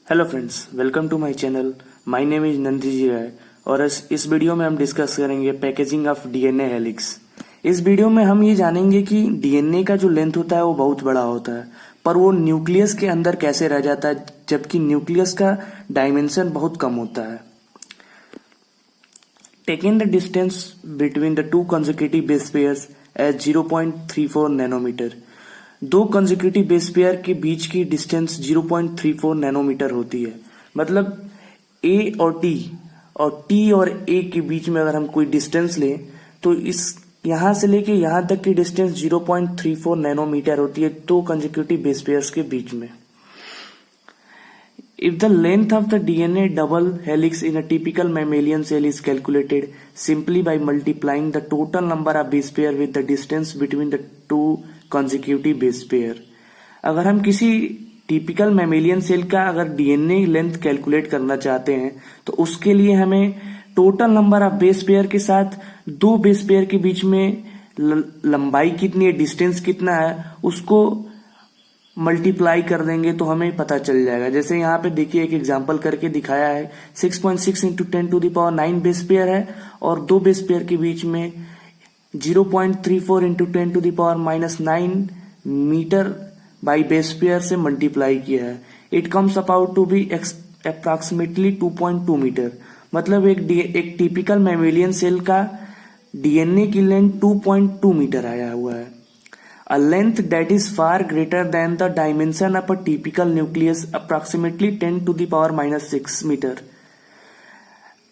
Hello friends, welcome to my channel. My name is Nandiji Rai और इस video में हम डिस्कस करेंगे पैकेजिंग ऑफ डीएनए हेलिक्स। इस वीडियो में हम ये जानेंगे कि डीएनए का जो लेंथ होता है वो बहुत बड़ा होता है, पर वो न्यूक्लियस के अंदर कैसे रह जाता है जबकि न्यूक्लियस का डायमेंशन बहुत कम होता है। Taking the distance between the two consecutive base pairs as 0.34 nanometre. दो कंसेक्यूटिव बेस पेयर के बीच की डिस्टेंस 0.34 नैनोमीटर होती है। मतलब ए और टी और ए के बीच में अगर हम कोई डिस्टेंस लें तो इस यहां से लेके यहां तक की डिस्टेंस 0.34 नैनोमीटर होती है दो कंसेक्यूटिव बेस पेयर्स के बीच में। If the length of the DNA double helix in a typical mammalian cell is calculated simply by multiplying the total number of base pair with the distance between the two consecutive base pair। अगर हम किसी typical mammalian cell का अगर DNA length calculate करना चाहते हैं तो उसके लिए हमें total number of base pair के साथ दो बेस पेयर के बीच में लंबाई कितनी है, डिस्टेंस कितना है, उसको मल्टीप्लाई कर देंगे तो हमें पता चल जाएगा। जैसे यहाँ पे देखिए एक एग्जांपल करके दिखाया है। 6.6 इंटू 10⁻9 बेस पेयर है और दो बेस पेयर के बीच में 0.34 into 10⁻⁻9 metre by base pair से मल्टीप्लाई किया है। It comes about to be approximately 2.2 metre. मतलब एक टिपिकल मैमेलियन सेल का डीएनए की लेंथ 2.2 मीटर आया हुआ है। A length that is far greater than the dimension of a typical nucleus, approximately 10⁻⁻6 metre.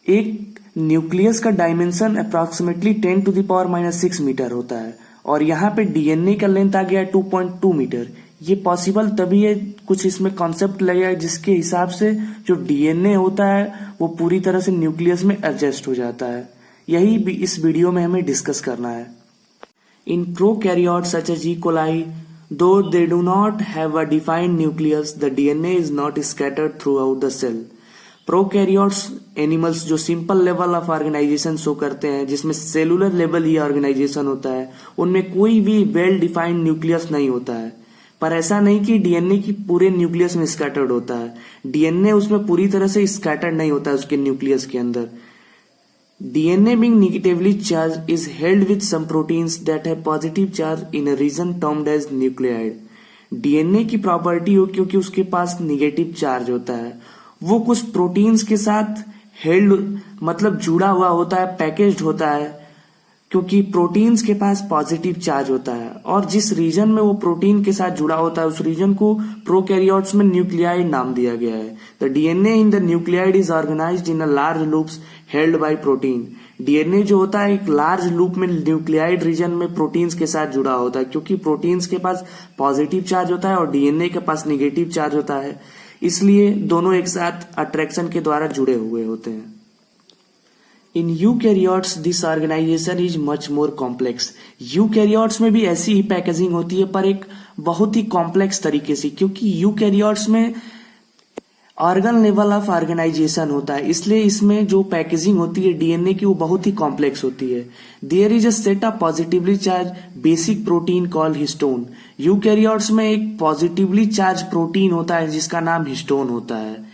एक न्यूक्लियस का डायमेंशन अप्रोक्सीमेटली 10⁻⁻6 मीटर होता है और यहाँ पे डीएनए का लेंथ आ गया है 2.2 मीटर। ये पॉसिबल तभी है, कुछ इसमें कॉन्सेप्ट लगेगा जिसके हिसाब से जो डीएनए होता है वो पूरी तरह से न्यूक्लियस में एडजस्ट हो जाता है। यही भी इस वीडियो में हमें डिस्कस करना है। In prokaryotes such as E. coli, though they do not have a defined nucleus, the DNA is not scattered throughout the cell. Prokaryotes animals जो simple level of organisation show करते हैं, जिसमें cellular level ही organisation होता है, उनमें कोई भी well defined nucleus नहीं होता है। पर ऐसा नहीं कि डीएनए की पूरे न्यूक्लियस में स्कैटर्ड होता है। डीएनए उसमें पूरी तरह से स्कैटर्ड नहीं होता है उसके न्यूक्लियस के अंदर। DNA being negatively charged is held with some proteins that have positive charge in a region termed as nucleide। DNA की प्रॉपर्टी हो क्योंकि उसके पास निगेटिव चार्ज होता है, वो कुछ प्रोटीन्स के साथ हेल्ड मतलब जुड़ा हुआ होता है, पैकेज्ड होता है, क्योंकि प्रोटीन्स के पास पॉजिटिव चार्ज होता है। और जिस रीजन में वो प्रोटीन के साथ जुड़ा होता है उस रीजन को प्रोकैरियोट्स में न्यूक्लियाइड नाम दिया गया है। The DNA in the nucleoid is organised in a large loops held by protein. DNA जो होता है एक लार्ज लूप में न्यूक्लियाइड रीजन में प्रोटीन्स के साथ जुड़ा होता है, क्योंकि प्रोटीन्स के पास पॉजिटिव चार्ज होता है और डीएनए के पास निगेटिव चार्ज होता है, इसलिए दोनों एक साथ अट्रैक्शन के द्वारा जुड़े हुए होते हैं। In eukaryotes this organisation is much more complex. Eukaryotes में भी ऐसी ही पैकेजिंग होती है, पर एक बहुत ही कॉम्प्लेक्स तरीके से, क्योंकि यूकैरियोट्स में ऑर्गन लेवल ऑफ ऑर्गेनाइजेशन होता है, इसलिए इसमें जो पैकेजिंग होती है डीएनए की वो बहुत ही कॉम्प्लेक्स होती है। There is a set of positively charge basic protein called histone. Eukaryotes में एक पॉजिटिवली चार्ज प्रोटीन होता है जिसका नाम हिस्टोन होता है।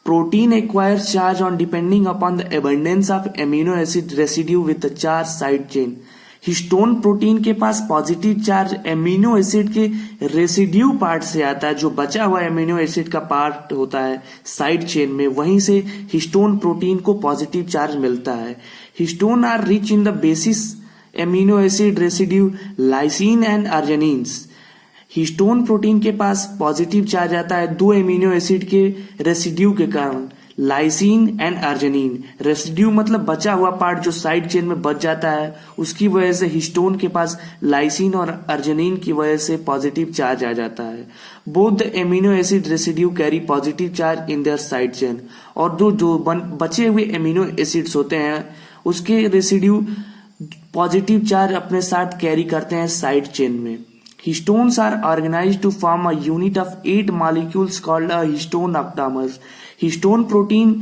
Protein acquires charge on depending upon the abundance of amino acid residue with the charge side chain। Histone protein के पास पॉजिटिव चार्ज एमिनो एसिड के रेसिड्यू पार्ट से आता है, जो बचा हुआ एमिनो एसिड का पार्ट होता है साइड चेन में, वहीं से हिस्टोन प्रोटीन को पॉजिटिव चार्ज मिलता है। Histones are rich in the basic amino acid residue lysine and arginines. Histone protein के पास पॉजिटिव चार्ज आता है दो एमिनो एसिड के रेसिड्यू के कारण, लाइसिन एंड अर्जिनिन। रेसिड्यू मतलब बचा हुआ पार्ट जो साइड चेन में बच जाता है, उसकी वजह से हिस्टोन के पास लाइसिन और अर्जिनिन की वजह से पॉजिटिव चार्ज आ जाता है। Both the amino acid residue carry positive charge in their side chain. और जो बचे हुए एमिनो एसिड्स होते हैं उसके रेसिड्यू पॉजिटिव चार्ज अपने साथ कैरी करते हैं साइड चेन में। Histones are organized to form a unit of 8 molecules called a histone octamers। Histone protein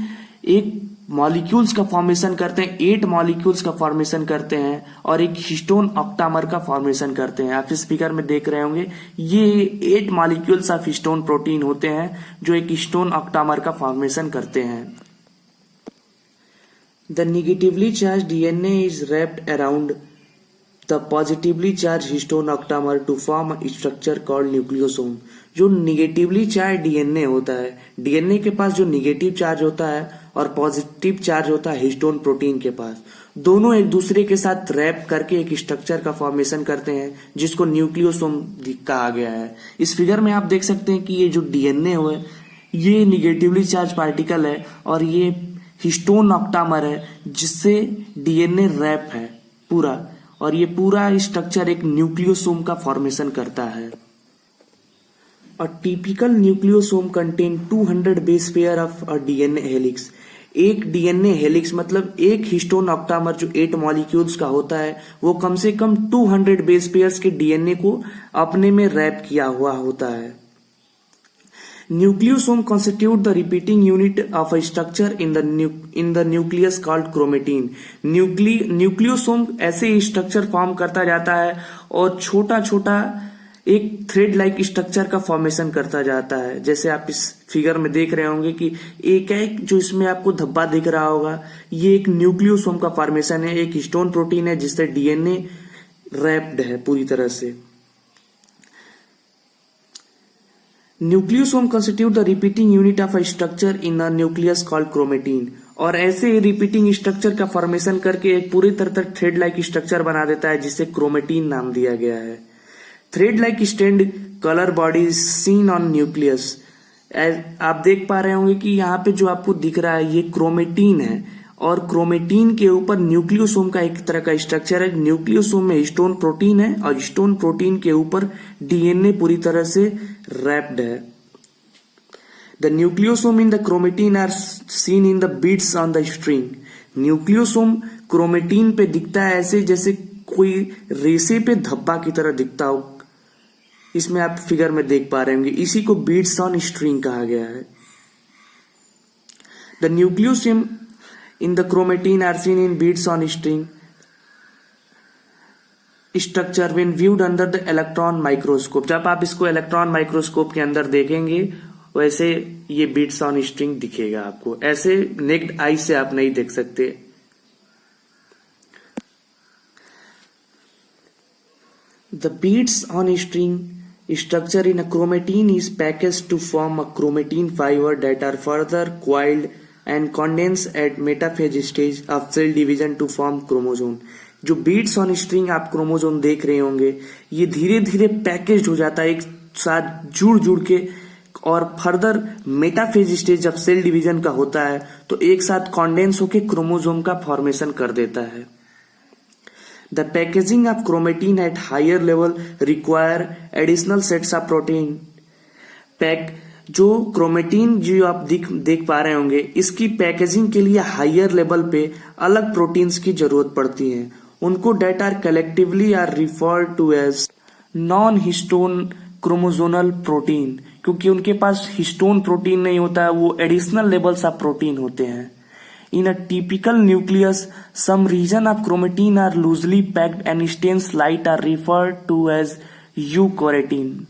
एक मॉलिक्यूल्स का फॉर्मेशन करते हैं, 8 मॉलिक्यूल्स का फॉर्मेशन करते हैं और एक हिस्टोन ऑक्टामर का फॉर्मेशन करते हैं। आप इस फिगर में देख रहे होंगे ये 8 मॉलिक्यूल्स ऑफ हिस्टोन प्रोटीन होते हैं जो एक हिस्टोन ऑक्टामर का फॉर्मेशन करते हैं। The negatively charge DNA is wrapped around the positively charge histone octamer to form a structure called nucleosome. जो निगेटिवली चार्ज डीएनए होता है, डीएनए के पास जो निगेटिव चार्ज होता है और पॉजिटिव चार्ज होता है हिस्टोन प्रोटीन के पास, दोनों एक दूसरे के साथ रैप करके एक स्ट्रक्चर का फॉर्मेशन करते हैं जिसको न्यूक्लियोसोम कहा गया है। इस फिगर में आप देख सकते हैं कि ये जो डीएनए है ये निगेटिवली चार्ज पार्टिकल है और ये हिस्टोन ऑक्टामर है जिससे डीएनए रैप है पूरा, और ये पूरा स्ट्रक्चर एक न्यूक्लियोसोम का फॉर्मेशन करता है। A typical nucleosome contain 200 base pair of a DNA helix। एक डीएनए हेलिक्स मतलब एक हिस्टोन ऑक्टामर जो 8 मॉलिक्यूल्स का होता है वो कम से कम 200 बेस पेयर्स के डीएनए को अपने में रैप किया हुआ होता है। Nucleosome constitute the repeating unit of a structure in the nucleus called chromatin। Nucleosome ऐसे स्ट्रक्चर फॉर्म करता जाता है और छोटा छोटा एक थ्रेड लाइक स्ट्रक्चर का फॉर्मेशन करता जाता है। जैसे आप इस फिगर में देख रहे होंगे कि एक एक जो इसमें आपको धब्बा दिख रहा होगा ये एक न्यूक्लियोसोम का फॉर्मेशन है, एक हिस्टोन प्रोटीन है जिससे डीएनए रैप्ड है पूरी तरह से। Nucleosome constitute the repeating unit of a structure in a nucleus called chromatin. और ऐसे रिपीटिंग स्ट्रक्चर का फॉर्मेशन करके एक पूरी तरह थ्रेड लाइक स्ट्रक्चर बना देता है जिसे क्रोमेटिन नाम दिया गया है। Thread like stand colour body seen on nucleus. आप देख पा रहे होंगे कि यहाँ पे जो आपको दिख रहा है ये क्रोमेटिन है और क्रोमेटिन के ऊपर न्यूक्लियोसोम का एक तरह का स्ट्रक्चर है। न्यूक्लियोसोम में हिस्टोन प्रोटीन है और हिस्टोन प्रोटीन के ऊपर डीएनए पूरी तरह से रैप्ड है। The nucleosome in the chromatin are seen in the beads on the string. Nucleosome chromatin पे दिखता है ऐसे जैसे कोई रेसे पे धब्बा की तरह दिखता हो। इसमें आप फिगर में देख पा रहे होंगे, इसी को बीट्स ऑन स्ट्रिंग कहा गया है। The nucleosome in the chromatin are seen in beads on string structure when viewed under the electron microscope। जब आप इसको इलेक्ट्रॉन माइक्रोस्कोप के अंदर देखेंगे वैसे ये बीट्स ऑन स्ट्रिंग दिखेगा आपको, ऐसे नेक्ड आई से आप नहीं देख सकते। The beads on string structure in a chromatin is packaged to form a chromatin fiber that are further coiled and condense at metaphase stage of cell division to form chromosome। जो beats on string आप chromosome देख रहे होंगे ये धीरे धीरे package हो जाता है एक साथ जुड़ जुड़ के और फर्दर मेटाफेज स्टेज जब सेल डिवीजन का होता है तो एक साथ कॉन्डेंस होके क्रोमोसोम का फॉर्मेशन कर देता है। The packaging of chromatin at higher level require additional sets of protein. जो क्रोमेटिन जो आप देख पा रहे होंगे इसकी पैकेजिंग के लिए हायर लेवल पे अलग प्रोटीन्स की जरूरत पड़ती है। उनको that are collectively are referred to as non histone chromosomal protein, क्योंकि उनके पास हिस्टोन प्रोटीन नहीं होता है, वो एडिशनल लेवल्स ऑफ प्रोटीन होते हैं। In a typical nucleus some region of chromatin are loosely packed and stains light are referred to as euchromatin.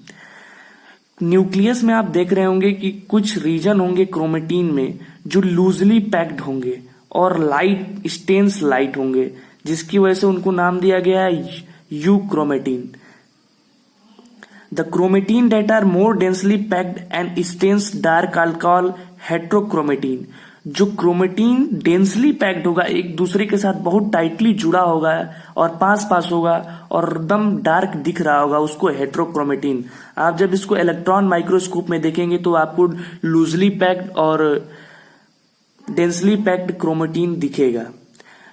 Nucleus में आप देख रहे होंगे कि कुछ रीजन होंगे क्रोमेटिन में जो लूजली पैक्ड होंगे और लाइट स्टेन्स लाइट होंगे जिसकी वजह से उनको नाम दिया गया है euchromatin. The chromatin that are more densely packed and stains dark are called heterochromatin. जो क्रोमेटिन डेंसली पैक्ड होगा एक दूसरे के साथ बहुत टाइटली जुड़ा होगा और पास पास होगा और एकदम डार्क दिख रहा होगा उसको हेट्रोक्रोमेटिन। आप जब इसको इलेक्ट्रॉन माइक्रोस्कोप में देखेंगे तो आपको लूजली पैक्ड और डेंसली पैक्ड क्रोमेटिन दिखेगा।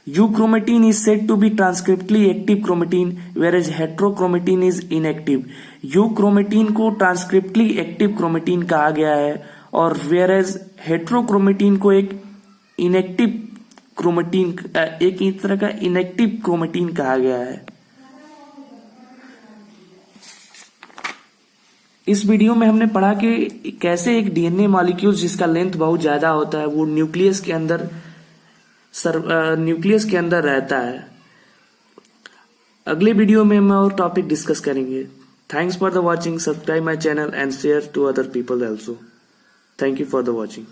Euchromatin is said to be transcriptionally active chromatin whereas heterochromatin is inactive. Euchromatin को ट्रांसक्रिप्टली एक्टिव क्रोमेटिन कहा गया है और वेयरएज हेट्रोक्रोमेटिन को एक इनएक्टिव क्रोमेटिन एक तरह का इनएक्टिव क्रोमेटिन कहा गया है। इस वीडियो में हमने पढ़ा कि कैसे एक डीएनए मॉलिक्यूल जिसका लेंथ बहुत ज्यादा होता है वो न्यूक्लियस के अंदर न्यूक्लियस के अंदर रहता है। अगले वीडियो में हम और टॉपिक डिस्कस करेंगे। Thanks for the watching. Subscribe my channel and share to other people also. Thank you for the watching.